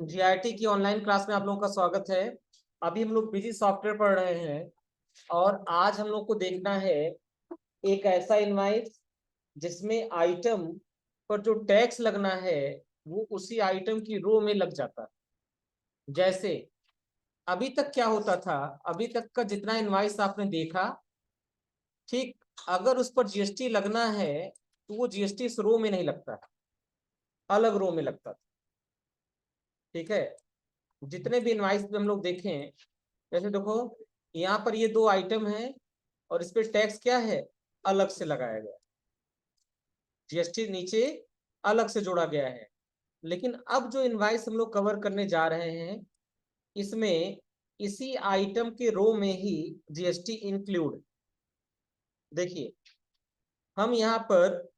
GIT की online class में आप लोगों का स्वागत है। अभी हम लोग बिजी सॉफ्टवेयर पढ़ रहे हैं और आज हम लोग को देखना है एक ऐसा इनवाइस जिसमें आइटम पर जो टैक्स लगना है वो उसी आइटम की रो में लग जाता है। जैसे अभी तक क्या होता था, अभी तक का जितना इनवाइस आपने देखा, ठीक, अगर उस पर जीएसटी लगना है तो वो जीएसटी इस रो में नहीं लगता, अलग रो में लगता था। ठीक है, जितने भी इनवाइस हम लोग देखें, जैसे देखो यहाँ पर ये दो आइटम है और इस पे टैक्स क्या है, अलग से लगाया गया, जीएसटी नीचे अलग से जोड़ा गया है। लेकिन अब जो इनवाइस हम लोग कवर करने जा रहे हैं, इसमें इसी आइटम के रो में ही जीएसटी इंक्लूड। देखिए, हम यहाँ पर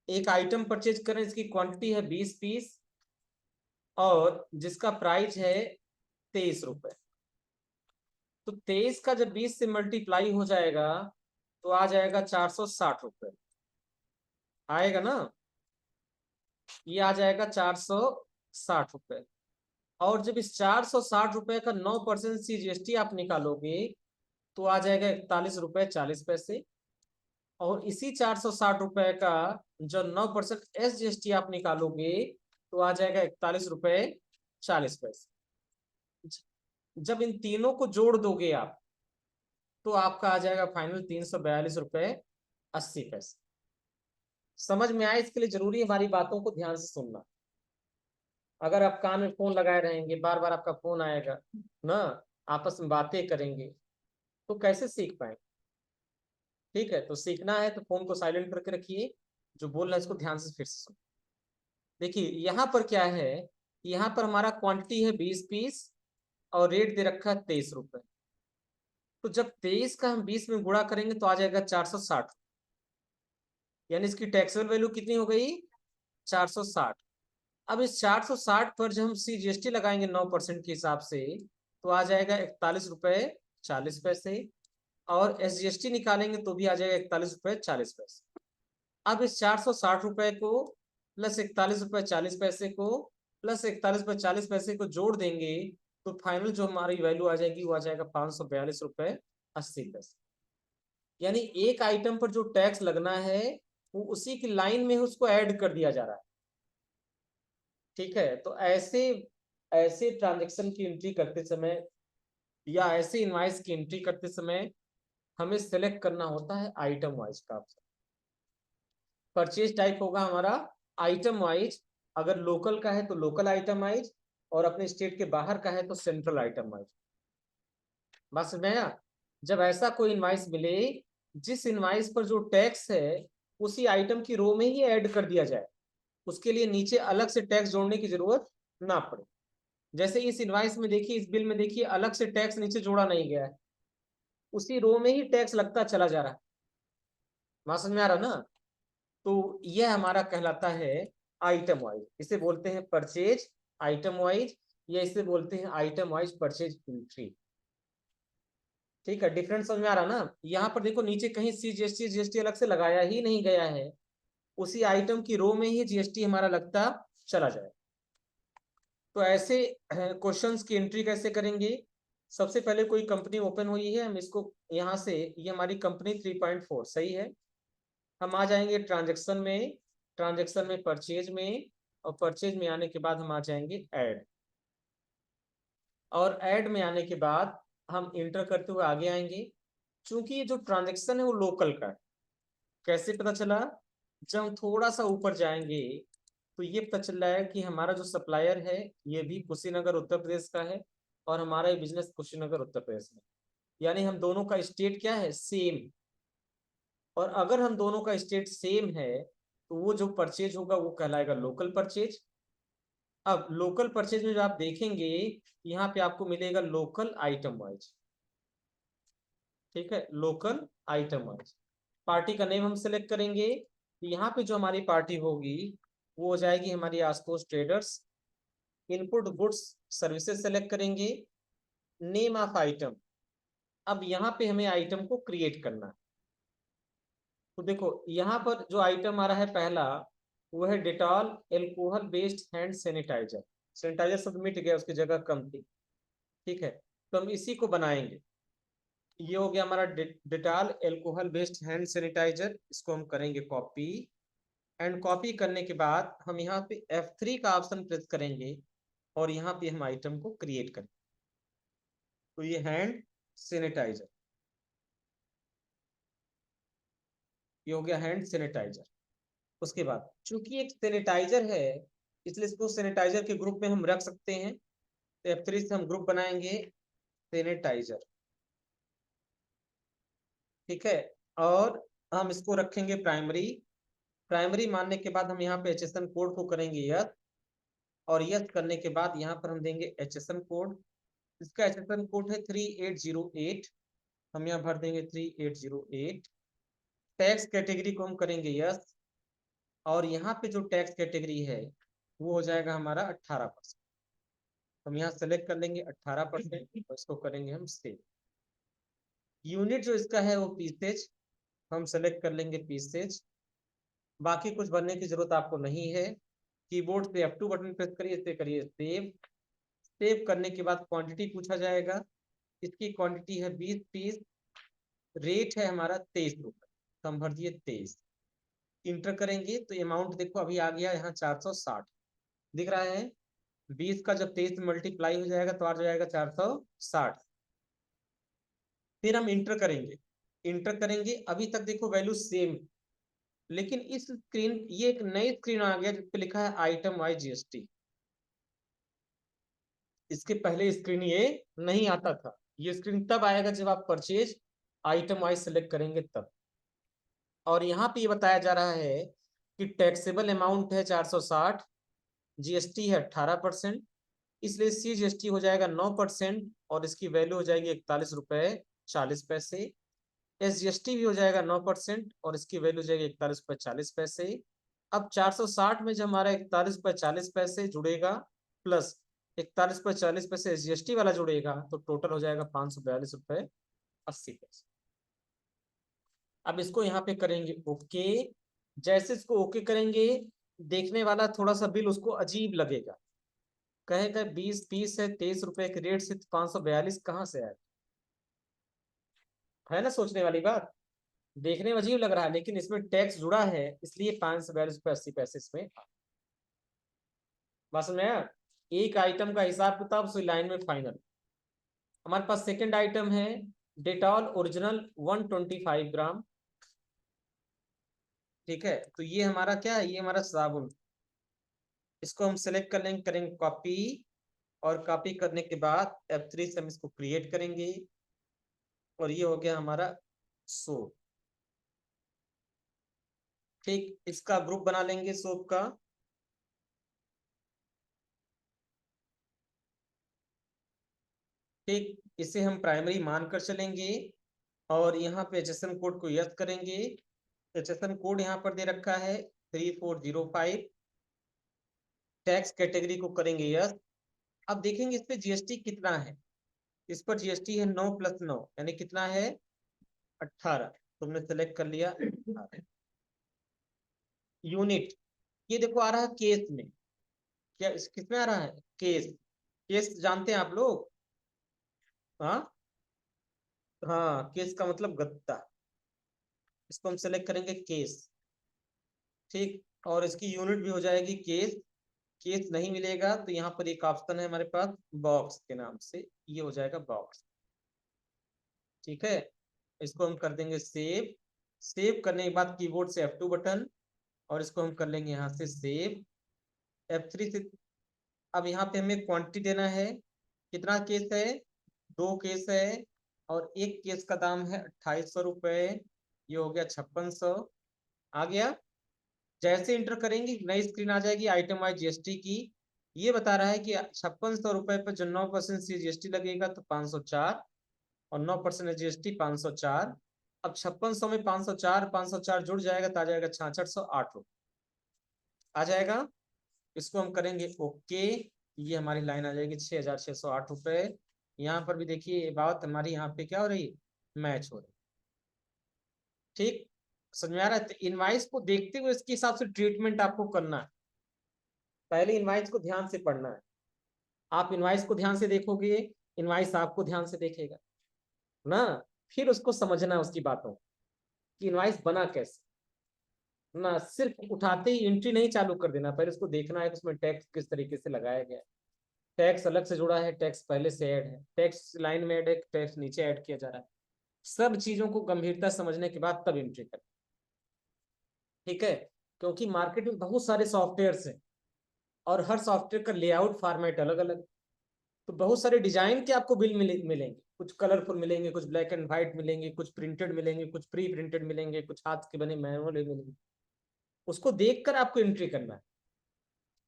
एक आइटम परचेज करें, इसकी क्वांटिटी है 20 पीस और जिसका प्राइस है 23 रुपए। तो 23 का जब 20 से मल्टीप्लाई हो जाएगा तो आ जाएगा 460 रुपए, आएगा ना, ये आ जाएगा 460 रुपए। और जब इस 460 रुपए का 9% सीजीएसटी आप निकालोगे तो आ जाएगा 41 रुपए 40 पैसे। और इसी 460 रुपए का जो 9% एसजीएसटी आप निकालोगे तो आ जाएगा 41 रुपए 40 पैसे। जब इन तीनों को जोड़ दोगे आप तो आपका आ जाएगा फाइनल 342 रुपए 80 पैसे। समझ में आए? इसके लिए जरूरी है हमारी बातों को ध्यान से सुनना। अगर आप कान में फोन लगाए रहेंगे, बार बार आपका फोन आएगा ना, आपस में बातें करेंगे, तो कैसे सीख पाएंगे? ठीक है, तो सीखना है तो फोन को साइलेंट करके रखिए, जो बोल रहा है इसको ध्यान से फिर से सुनो। देखिए यहाँ पर क्या है, यहाँ पर हमारा क्वांटिटी है 20 पीस और रेट दे रखा है 23 रुपए। तो जब 23 का हम 20 में गुणा करेंगे तो आ जाएगा 460, यानी इसकी टैक्सेबल वैल्यू कितनी हो गई, 460। अब इस 460 पर जब हम सीजीएसटी लगाएंगे 9% के हिसाब से तो आ जाएगा 41 रुपए 40 पैसे। और एसजीएसटी निकालेंगे तो भी आ जाएगा 41 रुपए 40 पैसे। अब इस 460 रुपए को प्लस 41 रुपए 40 पैसे को प्लस 41 रुपए 40 पैसे को जोड़ देंगे तो फाइनल जो हमारी वैल्यू आ जाएगी वो आ जाएगा 542 रुपए 80 पैसे। यानी एक आइटम पर जो टैक्स लगना है वो उसी की लाइन में उसको ऐड कर दिया जा रहा है। ठीक है, तो ऐसे ऐसे ट्रांजेक्शन की एंट्री करते समय या ऐसे इनवाइस की एंट्री करते समय हमें सेलेक्ट करना होता है आइटम वाइज का ऑप्शन। परचेज टाइप होगा हमारा आइटम वाइज, अगर लोकल का है तो लोकल आइटम वाइज और अपने स्टेट के बाहर का है तो सेंट्रल आइटम वाइज। बस में ना, जब ऐसा कोई इनवाइस मिले जिस इनवाइस पर जो टैक्स है उसी आइटम की रो में ही ऐड कर दिया जाए, उसके लिए नीचे अलग से टैक्स जोड़ने की जरूरत ना पड़े। जैसे इस इनवाइस में देखिए, इस बिल में देखिए, अलग से टैक्स नीचे जोड़ा नहीं गया है, उसी रो में ही टैक्स लगता चला जा रहा है। वहां समझ में आ रहा ना? तो यह हमारा कहलाता है आइटम वाइज, इसे बोलते हैं परचेज आइटम वाइज, या इसे बोलते हैं आइटम वाइज परचेज एंट्री। ठीक है, डिफरेंस समझ में आ रहा ना? यहाँ पर देखो नीचे कहीं सी जीएसटी जीएसटी अलग से लगाया ही नहीं गया है, उसी आइटम की रो में ही जीएसटी हमारा लगता चला जाए। तो ऐसे क्वेश्चंस की एंट्री कैसे करेंगे? सबसे पहले कोई कंपनी ओपन हुई है, हम इसको यहाँ से, ये हमारी कंपनी 3.4 सही है, हम आ जाएंगे ट्रांजेक्शन में, ट्रांजेक्शन में परचेज में, और परचेज में आने के बाद हम आ जाएंगे ऐड, और ऐड में आने के बाद हम इंटर करते हुए आगे आएंगे। चूंकि ये जो ट्रांजेक्शन है वो लोकल का है, कैसे पता चला? जब हम थोड़ा सा ऊपर जाएंगे तो ये पता चल रहा है कि हमारा जो सप्लायर है ये भी कुशीनगर उत्तर प्रदेश का है और हमारा ये बिजनेस कुशीनगर उत्तर प्रदेश में, यानी हम दोनों का स्टेट क्या है, सेम। और अगर हम दोनों का स्टेट सेम है तो वो जो परचेज होगा वो कहलाएगा लोकल परचेज। अब लोकल परचेज में जो आप देखेंगे यहाँ पे आपको मिलेगा लोकल आइटम वाइज। ठीक है, लोकल आइटम वाइज पार्टी का नेम हम सेलेक्ट करेंगे। यहाँ पे जो हमारी पार्टी होगी वो हो जाएगी हमारी Ashutosh traders. Input goods services select करेंगे, नेम ऑफ आइटम, अब यहाँ पे हमें आइटम को क्रिएट करना है। तो देखो यहाँ पर जो आइटम आ रहा है पहला, वो है Dettol alcohol based hand sanitizer, sanitizer शब्द मिट गया, उसकी जगह कम थी। ठीक है, तो हम इसी को बनाएंगे। ये हो गया हमारा Dettol alcohol based hand sanitizer. इसको हम करेंगे कॉपी, एंड कॉपी करने के बाद हम यहाँ पे F3 का ऑप्शन प्रेस करेंगे और यहाँ पे हम आइटम को क्रिएट करेंगे। तो ये हैंड सैनिटाइजर, ये हो गया हैंड सैनिटाइजर। उसके बाद चूंकि एक सैनिटाइजर है, इसलिए इसको सैनिटाइजर के ग्रुप में हम रख सकते हैं। तो F3 से हम ग्रुप बनाएंगे सैनिटाइजर। ठीक है, और हम इसको रखेंगे प्राइमरी। प्राइमरी मानने के बाद हम यहाँ पे HSN कोड को करेंगे यस, और यस करने के बाद यहाँ पर हम देंगे HSN कोड। इसका HSN कोड है 3808। हम यहाँ भर देंगे 3808। टैक्स कैटेगरी को हम करेंगे यस, और यहाँ पे जो टैक्स कैटेगरी है वो हो जाएगा हमारा 18%। हम यहाँ सेलेक्ट कर लेंगे 18% और इसको करेंगे हम सेव। यूनिट जो इसका है वो पीसेज, हम सेलेक्ट कर लेंगे पीसेज। बाकी कुछ भरने की जरूरत आपको नहीं है। कीबोर्ड से F2 बटन प्रेस करिए, इसे करिए सेव। सेव करने के बाद क्वांटिटी पूछा जाएगा। इसकी क्वांटिटी है 20 पीस। रेट है हमारा 23 रुपये, तो हम भर दिए 23। इंटर करेंगे तो अमाउंट देखो अभी आ गया यहाँ 460 दिख रहा है। 20 का जब 23 मल्टीप्लाई हो जाएगा तो आ जाएगा 460। फिर हम इंटर करेंगे। इंटर करेंगे, अभी तक देखो वैल्यू सेम, लेकिन इस स्क्रीन, ये एक नई स्क्रीन आ गया जिस पे लिखा है आइटम वाइज GST। इसके पहले स्क्रीन ये नहीं आता था। ये स्क्रीन तब आएगा जब आप परचेज आइटम वाइज सेलेक्ट करेंगे तब। और यहाँ पे ये बताया जा रहा है कि टैक्सेबल अमाउंट है 460, GST है 18%, इसलिए CGST हो जाएगा 9% और इसकी वैल्यू हो जाएगी 41 रुपये 40 पैसे। SGST भी हो जाएगा 9% और इसकी वैल्यू हो जाएगी 41 रुपये 40 पैसे। अब 460 में जब हमारा 41 रुपये 40 पैसे जुड़ेगा प्लस 41 रुपये 40 पैसे SGST वाला जुड़ेगा, तो टोटल हो जाएगा 542 रुपये 80 पैसे। अब इसको यहाँ पे करेंगे ओके। जैसे इसको ओके करेंगे, देखने वाला थोड़ा सा बिल उसको अजीब लगेगा, कहेगा 20 पीस है 23 रुपए के रेट से 542 कहाँ से आया। है ना सोचने वाली बात, देखने में अजीब लग रहा है, लेकिन इसमें टैक्स जुड़ा है इसलिए 542 रुपये 80 पैसे इसमें। बस में एक आइटम का हिसाब किताब उसी लाइन में फाइनल। हमारे पास सेकंड आइटम है डेटॉल ओरिजिनल 125 ग्राम। ठीक है, तो ये हमारा क्या है, ये हमारा साबुन। इसको हम सेलेक्ट कर लेंगे, करेंगे कॉपी, और कॉपी करने के बाद F3 से हम इसको क्रिएट करेंगे और ये हो गया हमारा सोप। ठीक, इसका ग्रुप बना लेंगे सोप का। ठीक, इसे हम प्राइमरी मानकर चलेंगे और यहाँ पे HSN कोड को यस करेंगे। HSN कोड यहाँ पर दे रखा है 3405। टैक्स कैटेगरी को करेंगे यस। अब देखेंगे इस पे GST कितना है। इस पर GST है 9 + 9 यानी कितना है 18। तुमने सेलेक्ट कर लिया 18। यूनिट, ये देखो आ रहा है केस में। क्या किसमें आ रहा है, केस। केस जानते हैं आप लोग, हाँ। हाँ, केस का मतलब गत्ता। इसको हम सेलेक्ट करेंगे केस। ठीक, और इसकी यूनिट भी हो जाएगी केस। केस नहीं मिलेगा तो यहाँ पर एक ऑप्शन है हमारे पास बॉक्स के नाम से, ये हो जाएगा बॉक्स। ठीक है, इसको हम कर देंगे सेव। सेव करने के बाद कीबोर्ड से F2 बटन, और इसको हम कर लेंगे यहाँ से सेव। F3 से अब यहाँ पे हमें क्वांटिटी देना है। कितना केस है, 2 केस है, और एक केस का दाम है 2800 रुपये। ये हो गया 5600। आ गया। जैसे इंटर करेंगे नई स्क्रीन आ जाएगी आइटम वाइज GST की। ये बता रहा है कि 5600 रुपये पर जो 9% GST लगेगा तो 504, और 9% GST 504। अब 5600 में 504 जुड़ जाएगा तो आ जाएगा 6608 रुपये आ जाएगा। इसको हम करेंगे ओके, ये हमारी लाइन आ जाएगी 6608 रुपये। यहाँ पर भी देखिए बात हमारी यहाँ पे क्या हो रही है, मैच हो रही है। ठीक, समझ में आ रहा है। तो इनवाइस को देखते हुए इसके हिसाब से ट्रीटमेंट आपको करना है। पहले इनवाइस को ध्यान से पढ़ना है। आप इनवाइस को ध्यान से देखोगे, इनवाइस आपको ध्यान से देखेगा ना, फिर उसको समझना उसकी बातों कि इनवाइस बना कैसे ना। सिर्फ उठाते ही एंट्री नहीं चालू कर देना, पहले उसको देखना है कि उसमें टैक्स किस तरीके से लगाया गया है, टैक्स अलग से जुड़ा है, टैक्स पहले से ऐड है, टैक्स लाइन में ऐड है, टैक्स नीचे ऐड किया जा रहा है। सब चीजों को गंभीरता समझने के बाद तब एंट्री करें, ठीक है। क्योंकि मार्केट में बहुत सारे सॉफ्टवेयर हैं और हर सॉफ्टवेयर का लेआउट फॉर्मेट अलग अलग, तो बहुत सारे डिजाइन के आपको बिल मिलेंगे, कुछ कलरफुल मिलेंगे, कुछ ब्लैक एंड व्हाइट मिलेंगे, कुछ प्रिंटेड मिलेंगे, कुछ प्री प्रिंटेड मिलेंगे, कुछ हाथ के बने मैनुअल मिलेंगे। उसको देखकर आपको एंट्री करना है,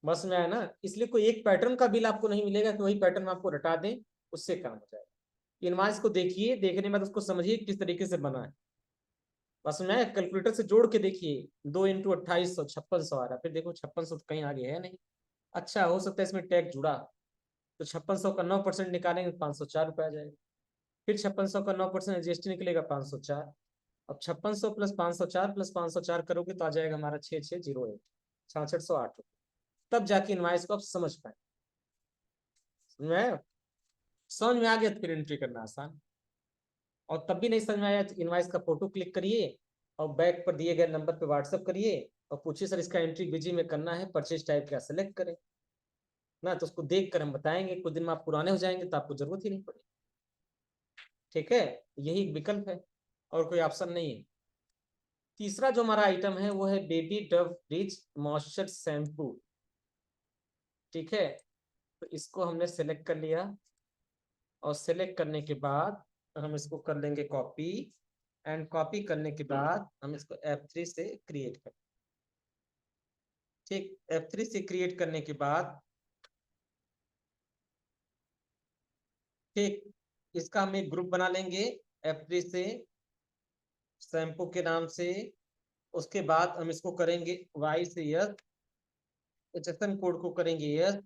बस में आया ना। इसलिए कोई एक पैटर्न का बिल आपको नहीं मिलेगा कि वही पैटर्न आपको रटा दें, उससे काम हो जाएगा। इनवाइस को देखिए, देखने के बाद उसको समझिए किस तरीके से बना है, बस में कैलकुलेटर से जोड़ के देखिए, 2 × 2800 5600 आ रहा है, फिर देखो 5600 तो कहीं आगे है नहीं। अच्छा, हो सकता है इसमें टैग जुड़ा, तो 5600 का 9% निकालेंगे 504 रुपये आ जाएगा। फिर 5600 का 9% जीएसटी निकलेगा 504। अब 5600 प्लस 504 प्लस 504 करोगे तो आ जाएगा हमारा 6601, 6608 रुपये। तब जाके इनवाइस को आप समझ पाए। समझ में आ गया तो फिर एंट्री करना आसान। और तब भी नहीं समझ में आया तो इनवाइस का फोटो क्लिक करिए और बैक पर दिए गए नंबर पे व्हाट्सअप करिए और पूछिए सर इसका एंट्री बीजी में करना है, परचेज टाइप क्या सेलेक्ट करें ना, तो उसको देख कर हम बताएंगे। कुछ दिन में आप पुराने हो जाएंगे तो आपको जरूरत ही नहीं पड़ेगी, ठीक है। यही विकल्प है और कोई ऑप्शन नहीं है। तीसरा जो हमारा आइटम है वो है baby Dove rich moisture shampoo, ठीक है। तो इसको हमने सेलेक्ट कर लिया और सेलेक्ट करने के बाद हम इसको कर लेंगे कॉपी, एंड कॉपी करने के बाद हम इसको F3 से क्रिएट करें, ठीक। F3 से क्रिएट करने के बाद ठीक इसका हम एक ग्रुप बना लेंगे F3 से शैम्पू के नाम से। उसके बाद हम इसको करेंगे Y से यस, HSN कोड को करेंगे यस,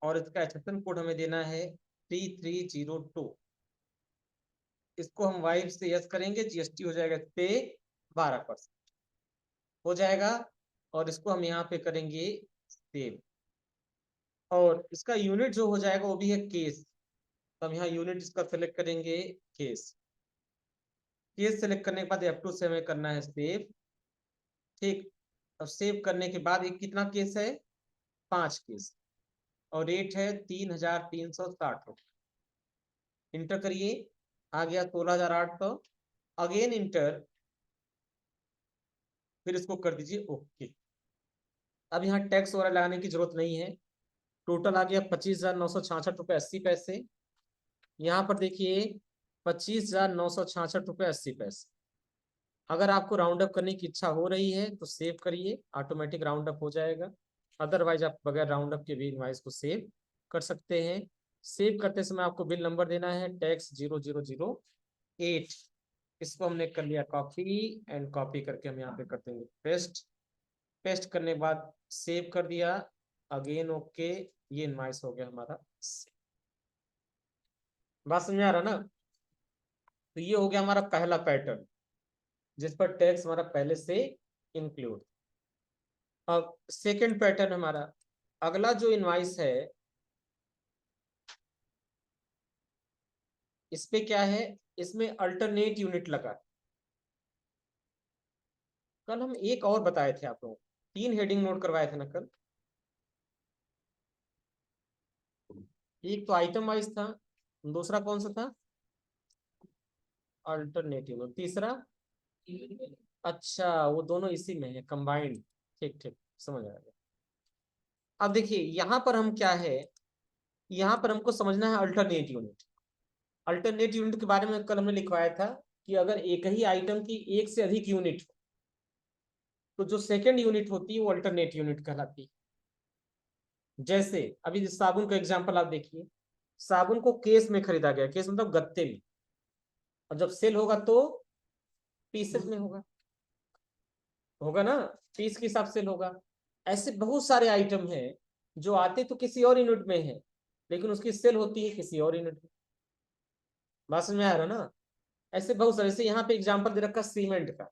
और इसका HSN कोड हमें देना है 3302। इसको हम वाइफ से यस करेंगे, जीएसटी हो जाएगा इस पे 12% हो जाएगा, और इसको हम यहाँ पे करेंगे सेव। और इसका यूनिट जो हो जाएगा वो भी है केस, तो हम यहाँ यूनिट इसका सेलेक्ट करेंगे केस। केस सेलेक्ट करने के बाद F2 से हमें करना है सेव, ठीक। अब सेव करने के बाद ये कितना केस है, 5 केस, और रेट है 3360 रुपये। इंटर करिए, आ गया 16800। अगेन इंटर, फिर इसको कर दीजिए ओके। अब यहाँ टैक्स वगैरह लगाने की जरूरत नहीं है। टोटल आ गया 25,966 रुपये 80 पैसे। यहाँ पर देखिए 25,966 रुपये 80 पैसे। अगर आपको राउंड अप करने की इच्छा हो रही है तो सेव करिए, ऑटोमेटिक राउंड अप हो जाएगा। अदरवाइज आप बगैर राउंड अप के भी इनवाइस को सेव कर सकते हैं। सेव करते समय आपको बिल नंबर देना है टैक्स 0008। इसको हमने कर लिया कॉपी, एंड कॉपी करके हम यहाँ पे कर देंगे पेस्ट। पेस्ट करने के बाद सेव कर दिया, अगेन ओके। ये इनवाइस हो गया हमारा। बात समझ में आ रहा ना। तो ये हो गया हमारा पहला पैटर्न जिस पर टैक्स हमारा पहले से इंक्लूड। अब सेकंड पैटर्न हमारा, अगला जो इनवाइस है इस पे क्या है, इसमें अल्टरनेट यूनिट लगा। कल हम एक और बताए थे आप लोगों को, 3 हेडिंग नोट करवाए थे ना कल। एक तो आइटम वाइज था, दूसरा कौन सा था, अल्टरनेट यूनिट, तीसरा, अच्छा वो दोनों इसी में है कंबाइंड, ठीक ठीक समझ आ गया। अब देखिए यहाँ पर हम क्या है, यहाँ पर हमको समझना है अल्टरनेट यूनिट। अल्टरनेट यूनिट के बारे में कल हमने लिखवाया था कि अगर एक ही आइटम की एक से अधिक यूनिट हो तो जो सेकंड यूनिट होती है वो अल्टरनेट यूनिट कहलाती है। जैसे अभी साबुन का एग्जांपल आप देखिए, साबुन को केस में खरीदा गया, केस मतलब गत्ते में, और जब सेल होगा तो पीसेस में होगा, होगा ना, पीस के हिसाब से होगा। ऐसे बहुत सारे आइटम हैं जो आते तो किसी और यूनिट में है लेकिन उसकी सेल होती है किसी और यूनिट में। बात समझ में आ रहा ना। ऐसे बहुत सारे, जैसे यहाँ पे एग्जांपल दे रखा सीमेंट का।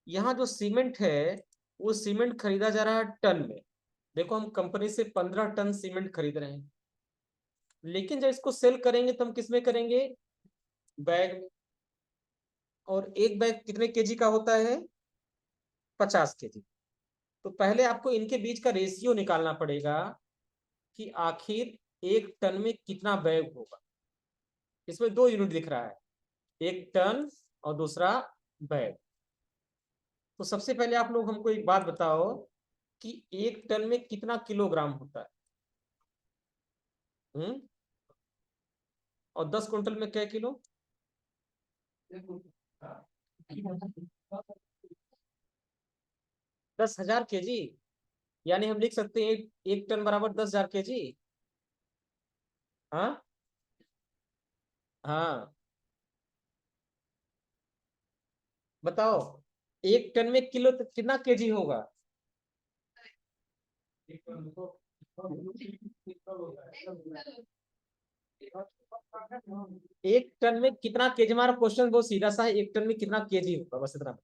यहाँ जो सीमेंट है वो सीमेंट खरीदा जा रहा है टन में। देखो हम कंपनी से 15 टन सीमेंट खरीद रहे हैं, लेकिन जब इसको सेल करेंगे तो हम किस में करेंगे, बैग में। और एक बैग कितने केजी का होता है, 50 केजी। तो पहले आपको इनके बीच का रेशियो निकालना पड़ेगा कि आखिर 1 टन में कितना बैग होगा। इसमें 2 यूनिट दिख रहा है, 1 टन और दूसरा बैग। तो सबसे पहले आप लोग हमको एक बात बताओ कि 1 टन में कितना किलोग्राम होता है। और 10 क्विंटल में क्या किलो, 10,000 केजी। यानी हम लिख सकते हैं 1 टन बराबर 10,000 केजी। हाँ, हाँ, बताओ 1 टन में किलो तो कितना केजी होगा। 1 टन में कितना केजी, हमारा क्वेश्चन बहुत सीधा सा है, 1 टन में कितना केजी होगा, बस इतना।